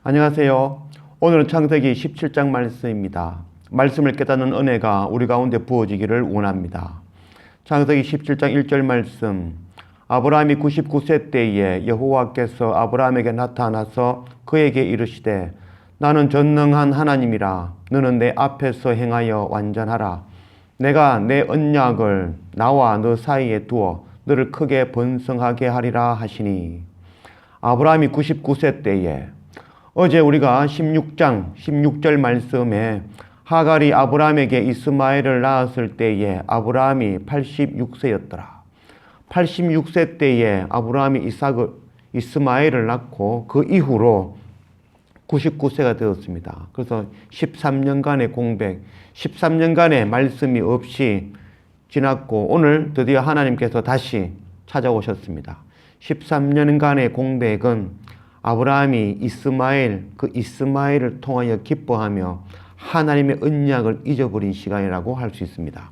안녕하세요. 오늘은 창세기 17장 말씀입니다. 말씀을 깨닫는 은혜가 우리 가운데 부어지기를 원합니다. 창세기 17장 1절 말씀. 아브라함이 99세 때에 여호와께서 아브라함에게 나타나서 그에게 이르시되 나는 전능한 하나님이라. 너는 내 앞에서 행하여 완전하라. 내가 내 언약을 나와 너 사이에 두어 너를 크게 번성하게 하리라 하시니. 아브라함이 99세 때에, 어제 우리가 16장 16절 말씀에 하갈이 아브라함에게 이스마엘을 낳았을 때에 아브라함이 86세였더라. 86세 때에 아브라함이 이스마엘을 낳고 그 이후로 99세가 되었습니다. 그래서 13년간의 공백, 13년간의 말씀이 없이 지났고 오늘 드디어 하나님께서 다시 찾아오셨습니다. 13년간의 공백은 아브라함이 이스마엘을 통하여 기뻐하며 하나님의 언약을 잊어버린 시간이라고 할 수 있습니다.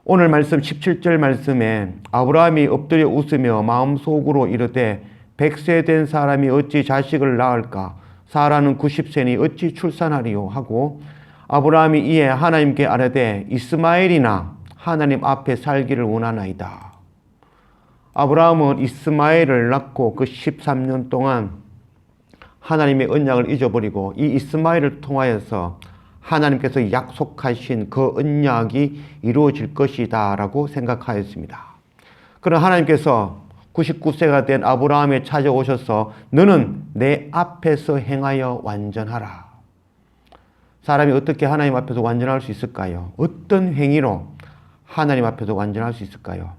오늘 말씀 17절 말씀에 아브라함이 엎드려 웃으며 마음속으로 이르되 100세 된 사람이 어찌 자식을 낳을까? 사라는 90세니 어찌 출산하리요? 하고 아브라함이 이에 하나님께 아뢰되 이스마엘이나 하나님 앞에 살기를 원하나이다. 아브라함은 이스마엘을 낳고 그 13년 동안 하나님의 언약을 잊어버리고 이 이스마엘을 통하여서 하나님께서 약속하신 그 언약이 이루어질 것이다 라고 생각하였습니다. 그러나 하나님께서 99세가 된 아브라함에 찾아오셔서 너는 내 앞에서 행하여 완전하라. 사람이 어떻게 하나님 앞에서 완전할 수 있을까요? 어떤 행위로 하나님 앞에서 완전할 수 있을까요?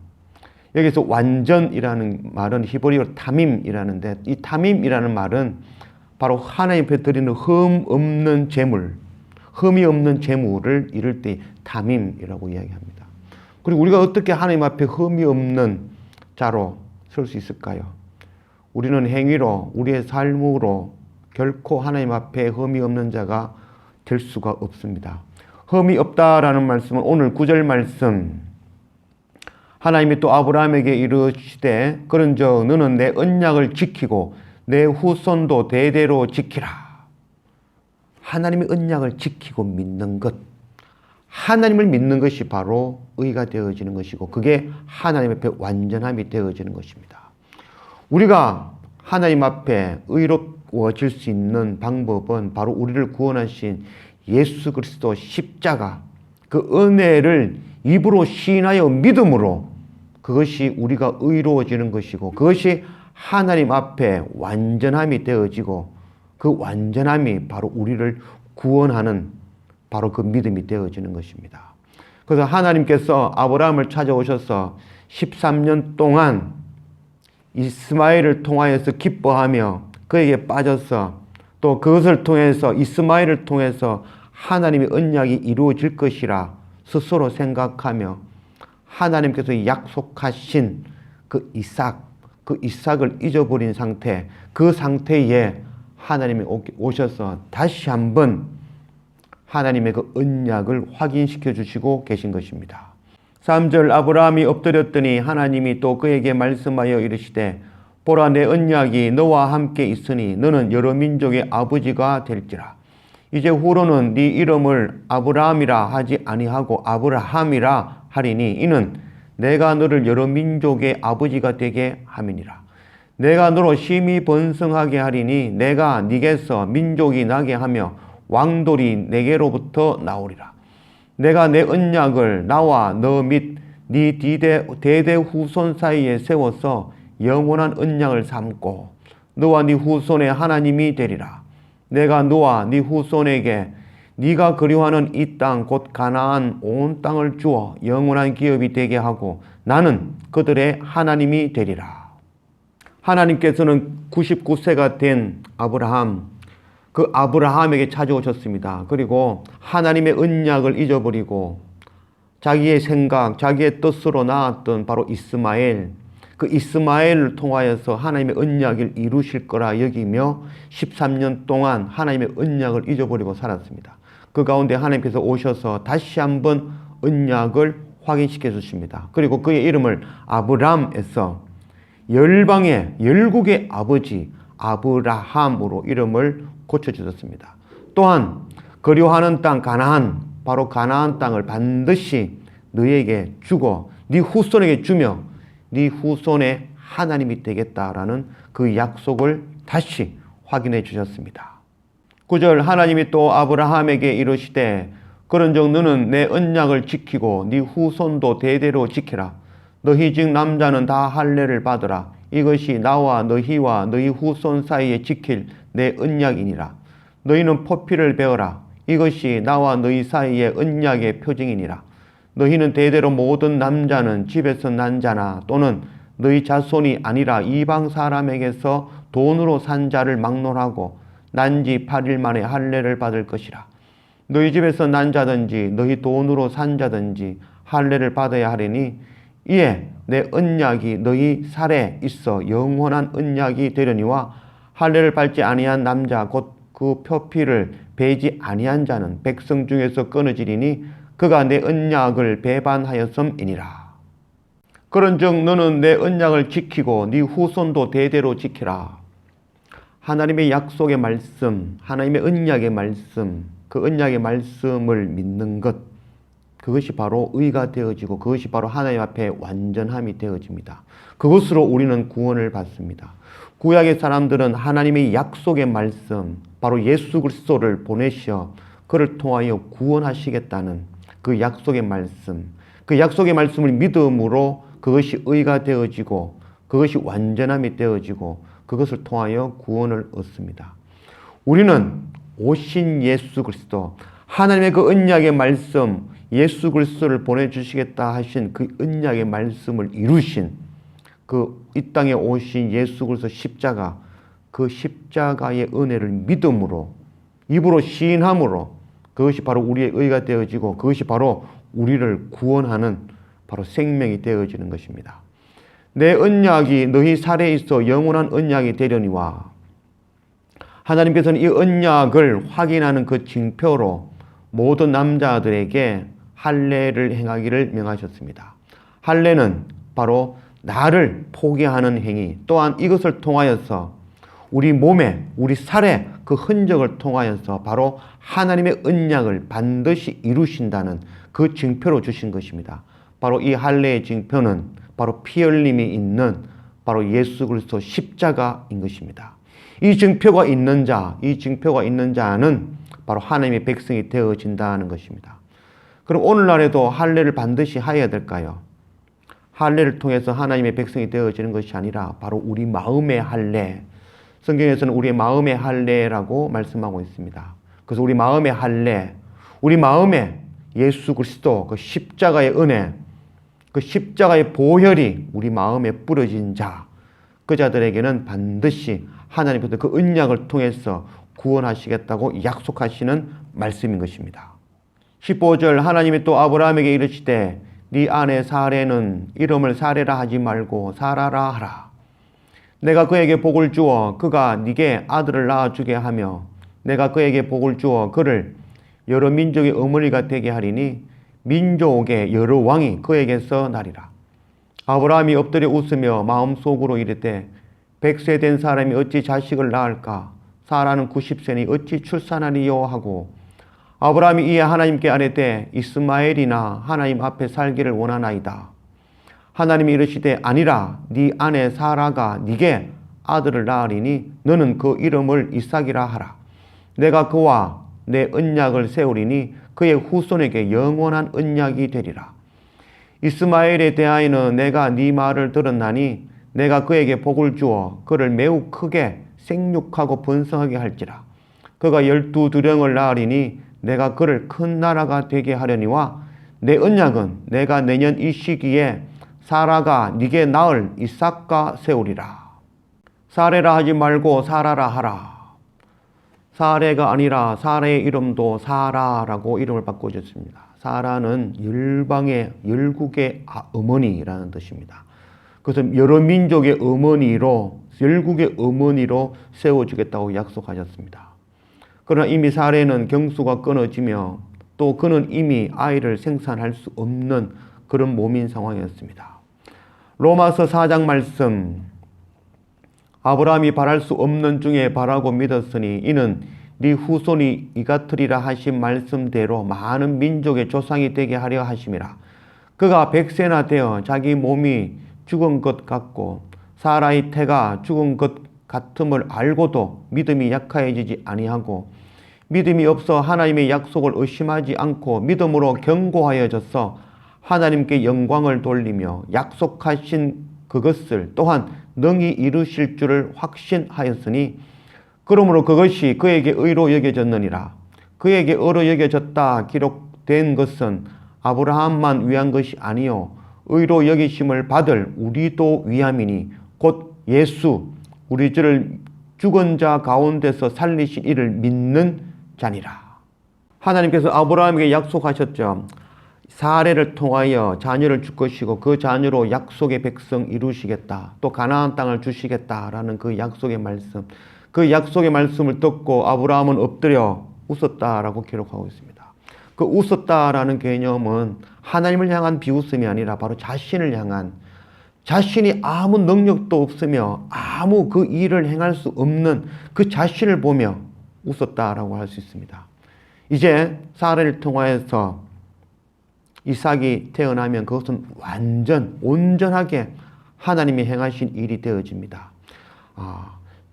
여기서 완전이라는 말은 히브리어로 타밈이라는데 이 타밈이라는 말은 바로 하나님 앞에 드리는 흠이 없는 제물을 이룰 때 타밈이라고 이야기합니다. 그리고 우리가 어떻게 하나님 앞에 흠이 없는 자로 설 수 있을까요? 우리는 행위로, 우리의 삶으로 결코 하나님 앞에 흠이 없는 자가 될 수가 없습니다. 흠이 없다라는 말씀은 오늘 9절 말씀, 하나님이 또 아브라함에게 이르시되 그런즉 너는 내 언약을 지키고 내 후손도 대대로 지키라. 하나님의 언약을 지키고 믿는 것, 하나님을 믿는 것이 바로 의가 되어지는 것이고 그게 하나님 앞에 완전함이 되어지는 것입니다. 우리가 하나님 앞에 의로워질 수 있는 방법은 바로 우리를 구원하신 예수 그리스도 십자가, 그 은혜를 입으로 시인하여 믿음으로 그것이 우리가 의로워지는 것이고 그것이 하나님 앞에 완전함이 되어지고 그 완전함이 바로 우리를 구원하는 바로 그 믿음이 되어지는 것입니다. 그래서 하나님께서 아브라함을 찾아오셔서 13년 동안 이스마엘을 통하여서 기뻐하며 그에게 빠져서 또 그것을 통해서 이스마엘을 통해서 하나님의 언약이 이루어질 것이라 스스로 생각하며 하나님께서 약속하신 그 이삭을 잊어버린 상태, 그 상태에 하나님이 오셔서 다시 한번 하나님의 그 언약을 확인시켜 주시고 계신 것입니다. 3절 아브라함이 엎드렸더니 하나님이 또 그에게 말씀하여 이르시되 보라 내 언약이 너와 함께 있으니 너는 여러 민족의 아버지가 될지라. 이제 후로는 네 이름을 아브라함이라 하지 아니하고 아브라함이라 하리니 이는 내가 너를 여러 민족의 아버지가 되게 함이니라. 내가 너로 심히 번성하게 하리니 내가 네게서 민족이 나게 하며 왕돌이 내게로부터 나오리라. 내가 내 언약을 나와 너 및 네 대대 후손 사이에 세워서 영원한 언약을 삼고 너와 네 후손의 하나님이 되리라. 내가 너와 네 후손에게 네가 그리워하는 이 땅 곧 가나안 온 땅을 주어 영원한 기업이 되게 하고 나는 그들의 하나님이 되리라. 하나님께서는 99세가 된 그 아브라함에게 찾아오셨습니다. 그리고 하나님의 언약을 잊어버리고 자기의 생각, 자기의 뜻으로 낳았던 바로 그 이스마엘을 통하여서 하나님의 언약을 이루실 거라 여기며 13년 동안 하나님의 언약을 잊어버리고 살았습니다. 그 가운데 하나님께서 오셔서 다시 한번 언약을 확인시켜 주십니다. 그리고 그의 이름을 열방의 열국의 아버지 아브라함으로 이름을 고쳐주셨습니다. 또한 그리워하는 땅 가나안, 바로 가나안 땅을 반드시 너에게 주고 네 후손에게 주며 네 후손의 하나님이 되겠다라는 그 약속을 다시 확인해 주셨습니다. 9절 하나님이 또 아브라함에게 이르시되 그런즉 너는 내 언약을 지키고 네 후손도 대대로 지키라. 너희 집 남자는 다 할례를 받으라. 이것이 나와 너희와 너희 후손 사이에 지킬 내 언약이니라. 너희는 포피를 베어라. 이것이 나와 너희 사이의 언약의 표징이니라. 너희는 대대로 모든 남자는 집에서 난 자나 또는 너희 자손이 아니라 이방 사람에게서 돈으로 산 자를 막론하고 난 지 8일 만에 할례를 받을 것이라. 너희 집에서 난 자든지 너희 돈으로 산 자든지 할례를 받아야 하리니 이에 내 언약이 너희 살에 있어 영원한 언약이 되려니와 할례를 받지 아니한 남자 곧 그 표피를 베지 아니한 자는 백성 중에서 끊어지리니 그가 내 언약을 배반하였음이니라. 그런즉 너는 내 언약을 지키고 네 후손도 대대로 지키라. 하나님의 약속의 말씀, 하나님의 언약의 말씀, 그 언약의 말씀을 믿는 것, 그것이 바로 의가 되어지고 그것이 바로 하나님 앞에 완전함이 되어집니다. 그것으로 우리는 구원을 받습니다. 구약의 사람들은 하나님의 약속의 말씀, 바로 예수 그리스도를 보내셔 그를 통하여 구원하시겠다는 그 약속의 말씀, 그 약속의 말씀을 믿음으로 그것이 의가 되어지고 그것이 완전함이 되어지고 그것을 통하여 구원을 얻습니다. 우리는 오신 예수 그리스도, 하나님의 그 언약의 말씀, 예수 그리스도를 보내주시겠다 하신 그 언약의 말씀을 이루신 그 이 땅에 오신 예수 그리스도 십자가, 그 십자가의 은혜를 믿음으로 입으로 시인함으로 그것이 바로 우리의 의가 되어지고 그것이 바로 우리를 구원하는 바로 생명이 되어지는 것입니다. 내 언약이 너희 살에 있어 영원한 언약이 되려니와, 하나님께서는 이 언약을 확인하는 그 징표로 모든 남자들에게 할례를 행하기를 명하셨습니다. 할례는 바로 나를 포기하는 행위, 또한 이것을 통하여서 우리 몸에, 우리 살에 그 흔적을 통하여서 바로 하나님의 언약을 반드시 이루신다는 그 징표로 주신 것입니다. 바로 이 할례의 징표는 바로 피 흘림이 있는 바로 예수 그리스도 십자가인 것입니다. 이 징표가 있는 자는 바로 하나님의 백성이 되어진다는 것입니다. 그럼 오늘날에도 할례를 반드시 해야 될까요? 할례를 통해서 하나님의 백성이 되어지는 것이 아니라 바로 우리 마음의 할례, 성경에서는 우리의 마음의 할례라고 말씀하고 있습니다. 그래서 우리 마음의 할례, 우리 마음에 예수 그리스도 그 십자가의 은혜, 그 십자가의 보혈이 우리 마음에 뿌려진 자, 그 자들에게는 반드시 하나님께서 그 언약을 통해서 구원하시겠다고 약속하시는 말씀인 것입니다. 15절 하나님이 또 아브라함에게 이르시되 네 아내 사레는 이름을 사레라 하지 말고 사라라 하라. 내가 그에게 복을 주어 그가 네게 아들을 낳아주게 하며 내가 그에게 복을 주어 그를 여러 민족의 어머니가 되게 하리니 민족의 여러 왕이 그에게서 나리라. 아브라함이 엎드려 웃으며 마음속으로 이르되 100세 된 사람이 어찌 자식을 낳을까? 사라는 90세니 어찌 출산하리요 하고 아브라함이 이에 하나님께 아뢰되 이스마엘이나 하나님 앞에 살기를 원하나이다. 하나님이 이르시되 아니라 네 아내 사라가 네게 아들을 낳으리니 너는 그 이름을 이삭이라 하라. 내가 그와 내 언약을 세우리니 그의 후손에게 영원한 언약이 되리라. 이스마엘에 대하여는 내가 네 말을 들었나니 내가 그에게 복을 주어 그를 매우 크게 생육하고 번성하게 할지라. 그가 12두령을 낳으리니 내가 그를 큰 나라가 되게 하려니와 내 언약은 내가 내년 이 시기에 사라가 네게 낳을 이삭과 세우리라. 사레라 하지 말고 사라라 하라. 사레가 아니라 사라의 이름도 사라라고 이름을 바꿔줬습니다. 사라는 열국의 어머니라는 뜻입니다. 그래서 여러 민족의 어머니로, 열국의 어머니로 세워주겠다고 약속하셨습니다. 그러나 이미 사레는 경수가 끊어지며 또 그는 이미 아이를 생산할 수 없는 그런 몸인 상황이었습니다. 로마서 4장 말씀, 아브라함이 바랄 수 없는 중에 바라고 믿었으니 이는 네 후손이 이같으리라 하신 말씀대로 많은 민족의 조상이 되게 하려 하심이라. 그가 100세나 되어 자기 몸이 죽은 것 같고 사라의 태가 죽은 것 같음을 알고도 믿음이 약하여지지 아니하고 믿음이 없어 하나님의 약속을 의심하지 않고 믿음으로 견고하여져서 하나님께 영광을 돌리며 약속하신 그것을 또한 능히 이루실 줄을 확신하였으니 그러므로 그것이 그에게 의로 여겨졌느니라. 그에게 의로 여겨졌다 기록된 것은 아브라함만 위한 것이 아니요 의로 여기심을 받을 우리도 위함이니 곧 예수 우리 주를 죽은 자 가운데서 살리신 이를 믿는 자니라. 하나님께서 아브라함에게 약속하셨죠. 사례를 통하여 자녀를 줄 것이고 그 자녀로 약속의 백성 이루시겠다. 또 가나안 땅을 주시겠다라는 그 약속의 말씀. 그 약속의 말씀을 듣고 아브라함은 엎드려 웃었다라고 기록하고 있습니다. 그 웃었다라는 개념은 하나님을 향한 비웃음이 아니라 바로 자신을 향한, 자신이 아무 능력도 없으며 아무 그 일을 행할 수 없는 그 자신을 보며 웃었다라고 할 수 있습니다. 이제 사례를 통하여서 이삭이 태어나면 그것은 온전하게 하나님이 행하신 일이 되어집니다.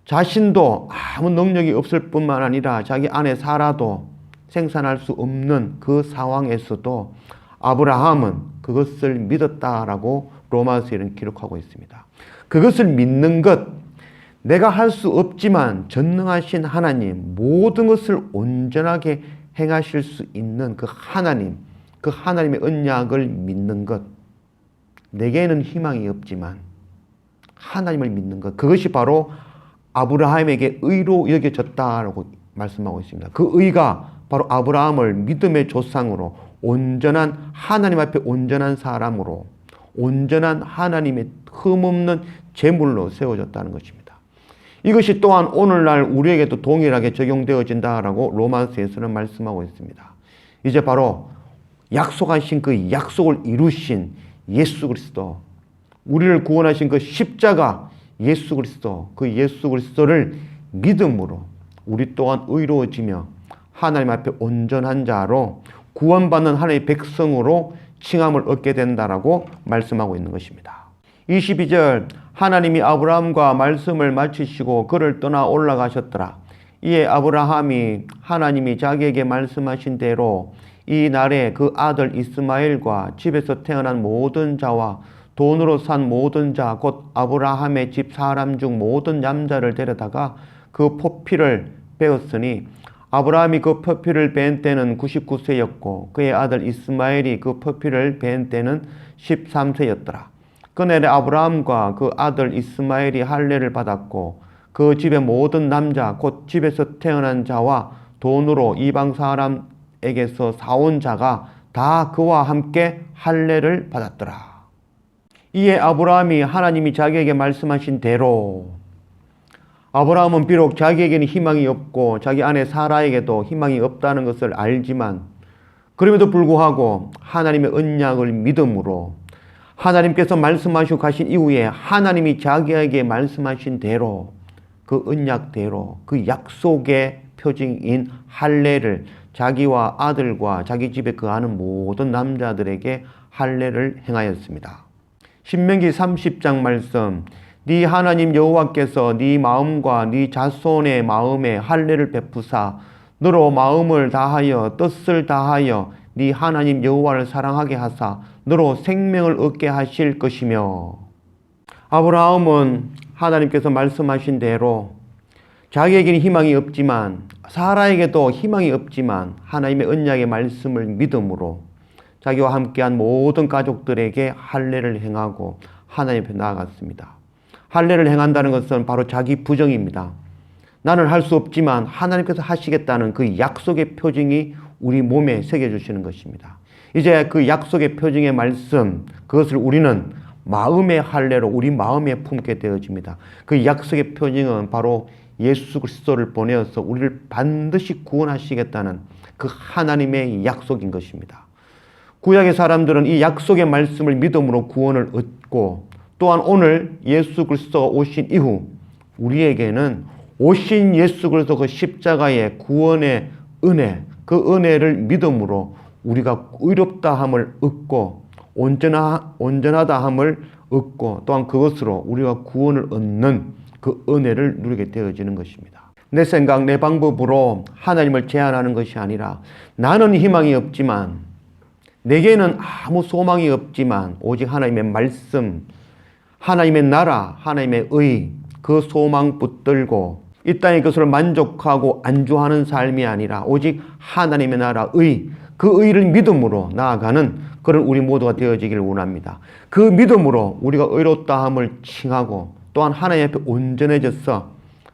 자신도 아무 능력이 없을 뿐만 아니라 자기 아내 사라도 생산할 수 없는 그 상황에서도 아브라함은 그것을 믿었다라고 로마서에는 기록하고 있습니다. 그것을 믿는 것, 내가 할 수 없지만 전능하신 하나님, 모든 것을 온전하게 행하실 수 있는 그 하나님, 그 하나님의 언약을 믿는 것, 내게는 희망이 없지만 하나님을 믿는 것, 그것이 바로 아브라함에게 의로 여겨졌다라고 말씀하고 있습니다. 그 의가 바로 아브라함을 믿음의 조상으로, 온전한 하나님 앞에 온전한 사람으로, 온전한 하나님의 흠없는 제물로 세워졌다는 것입니다. 이것이 또한 오늘날 우리에게도 동일하게 적용되어진다라고 로마서에서는 말씀하고 있습니다. 이제 바로 약속하신 그 약속을 이루신 예수 그리스도, 우리를 구원하신 그 십자가 예수 그리스도, 그 예수 그리스도를 믿음으로 우리 또한 의로워지며 하나님 앞에 온전한 자로 구원받는 하나님의 백성으로 칭함을 얻게 된다라고 말씀하고 있는 것입니다. 22절, 하나님이 아브라함과 말씀을 마치시고 그를 떠나 올라가셨더라. 이에 아브라함이 하나님이 자기에게 말씀하신 대로 이 날에 그 아들 이스마엘과 집에서 태어난 모든 자와 돈으로 산 모든 자, 곧 아브라함의 집 사람 중 모든 남자를 데려다가 그 포피를 베었으니 아브라함이 그 포피를 벤 때는 99세였고 그의 아들 이스마엘이 그 포피를 벤 때는 13세였더라. 그날에 아브라함과 그 아들 이스마엘이 할례를 받았고 그 집의 모든 남자, 곧 집에서 태어난 자와 돈으로 이방 사람에게서 사온 자가 다 그와 함께 할례를 받았더라. 이에 아브라함이 하나님이 자기에게 말씀하신 대로, 아브라함은 비록 자기에게는 희망이 없고 자기 아내 사라에게도 희망이 없다는 것을 알지만 그럼에도 불구하고 하나님의 언약을 믿음으로 하나님께서 말씀하시고 가신 이후에 하나님이 자기에게 말씀하신 대로, 그 언약대로, 그 약속의 표징인 할례를 자기와 아들과 자기 집에 거하는 모든 남자들에게 할례를 행하였습니다. 신명기 30장 말씀, 네 하나님 여호와께서 네 마음과 네 자손의 마음에 할례를 베푸사 너로 마음을 다하여 뜻을 다하여 네 하나님 여호와를 사랑하게 하사 너로 생명을 얻게 하실 것이며. 아브라함은 하나님께서 말씀하신 대로 자기에게는 희망이 없지만, 사라에게도 희망이 없지만 하나님의 언약의 말씀을 믿음으로 자기와 함께한 모든 가족들에게 할례를 행하고 하나님 앞에 나아갔습니다. 할례를 행한다는 것은 바로 자기 부정입니다. 나는 할 수 없지만 하나님께서 하시겠다는 그 약속의 표징이 우리 몸에 새겨주시는 것입니다. 이제 그 약속의 표징의 말씀, 그것을 우리는 마음의 할례로 우리 마음에 품게 되어집니다. 그 약속의 표징은 바로 예수 그리스도를 보내어서 우리를 반드시 구원하시겠다는 그 하나님의 약속인 것입니다. 구약의 사람들은 이 약속의 말씀을 믿음으로 구원을 얻고, 또한 오늘 예수 그리스도가 오신 이후 우리에게는 오신 예수 그리스도 그 십자가의 구원의 은혜, 그 은혜를 믿음으로 우리가 의롭다함을 얻고 온전하다함을 얻고 또한 그것으로 우리가 구원을 얻는 그 은혜를 누리게 되어지는 것입니다. 내 생각, 내 방법으로 하나님을 제한하는 것이 아니라 나는 희망이 없지만 내게는 아무 소망이 없지만 오직 하나님의 말씀, 하나님의 나라, 하나님의 의, 그 소망 붙들고 이 땅의 것을 만족하고 안주하는 삶이 아니라 오직 하나님의 나라, 의, 그 의를 믿음으로 나아가는 그런 우리 모두가 되어지기를 원합니다. 그 믿음으로 우리가 의롭다함을 칭하고 또한 하나님 앞에 온전해져서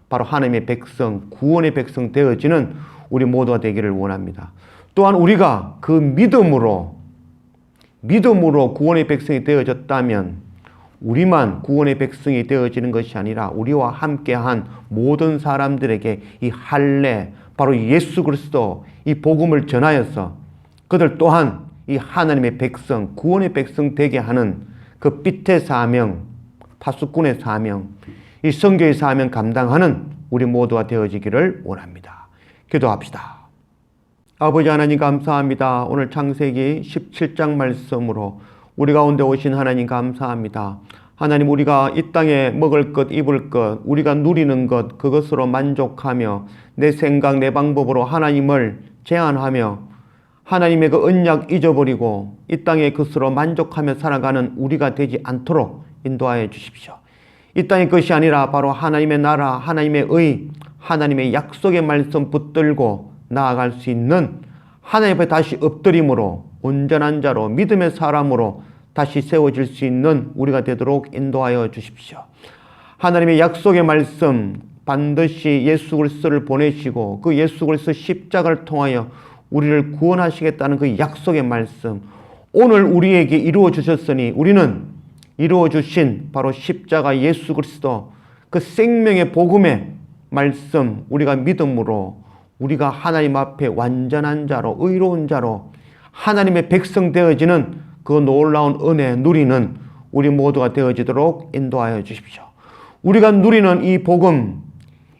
바로 하나님의 백성, 구원의 백성 되어지는 우리 모두가 되기를 원합니다. 또한 우리가 그 믿음으로 구원의 백성이 되어졌다면 우리만 구원의 백성이 되어지는 것이 아니라 우리와 함께한 모든 사람들에게 이 할례, 바로 예수 그리스도 이 복음을 전하여서 그들 또한 이 하나님의 백성, 구원의 백성 되게 하는 그 빛의 사명, 파수꾼의 사명, 이 선교의 사명 감당하는 우리 모두가 되어지기를 원합니다. 기도합시다. 아버지 하나님 감사합니다. 오늘 창세기 17장 말씀으로 우리 가운데 오신 하나님 감사합니다. 하나님, 우리가 이 땅에 먹을 것, 입을 것, 우리가 누리는 것, 그것으로 만족하며 내 생각, 내 방법으로 하나님을 제한하며 하나님의 그 언약 잊어버리고 이 땅의 것으로 만족하며 살아가는 우리가 되지 않도록 인도하여 주십시오. 이 땅의 것이 아니라 바로 하나님의 나라, 하나님의 의, 하나님의 약속의 말씀 붙들고 나아갈 수 있는 하나님 앞에 다시 엎드림으로 온전한 자로 믿음의 사람으로 다시 세워질 수 있는 우리가 되도록 인도하여 주십시오. 하나님의 약속의 말씀, 반드시 예수 그리스도를 보내시고 그 예수 그리스도 십자가를 통하여 우리를 구원하시겠다는 그 약속의 말씀, 오늘 우리에게 이루어 주셨으니 우리는 이루어 주신 바로 십자가 예수 그리스도 그 생명의 복음의 말씀 우리가 믿음으로 우리가 하나님 앞에 완전한 자로 의로운 자로 하나님의 백성 되어지는 그 놀라운 은혜 누리는 우리 모두가 되어지도록 인도하여 주십시오. 우리가 누리는 이 복음,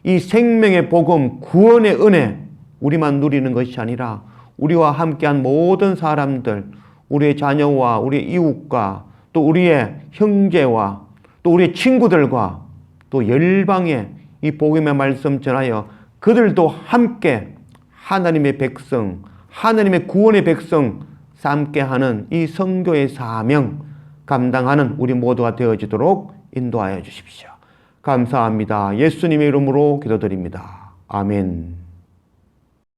이 생명의 복음, 구원의 은혜 우리만 누리는 것이 아니라 우리와 함께한 모든 사람들, 우리의 자녀와 우리의 이웃과 또 우리의 형제와 또 우리의 친구들과 또 열방에 이 복음의 말씀 전하여 그들도 함께 하나님의 백성, 하나님의 구원의 백성 함께하는 이 선교의 사명 감당하는 우리 모두가 되어지도록 인도하여 주십시오. 감사합니다. 예수님의 이름으로 기도드립니다. 아멘.